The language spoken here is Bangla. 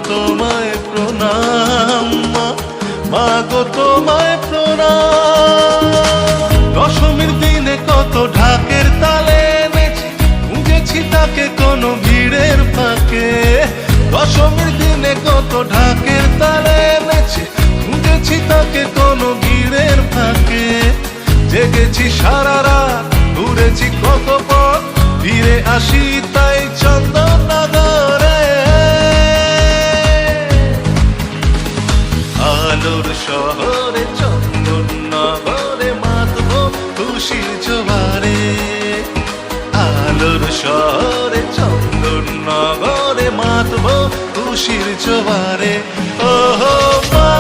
তোমায় প্রণাম মা, মা গো তোমায় প্রণাম। দশমীর দিনে কত ঢাকের তালে নেচে, খুঁজেছি তাকে কোনো ভিড়ের ফাঁকে। দশমীর দিনে কত ঢাকের তালে নেচে, খুঁজেছি তাকে কোনো ভিড়ের ফাঁকে। জেগেছি সারা রাত, ঘুরেছি কত পথ, ফিরে আসি তাই চন্দননগরে। আলোর শহরে চন্দননগরে মাতবো খুশির জোয়ারে। আলোর শহরে চন্দননগরে মাতবো খুশির জোয়ারে। ও মা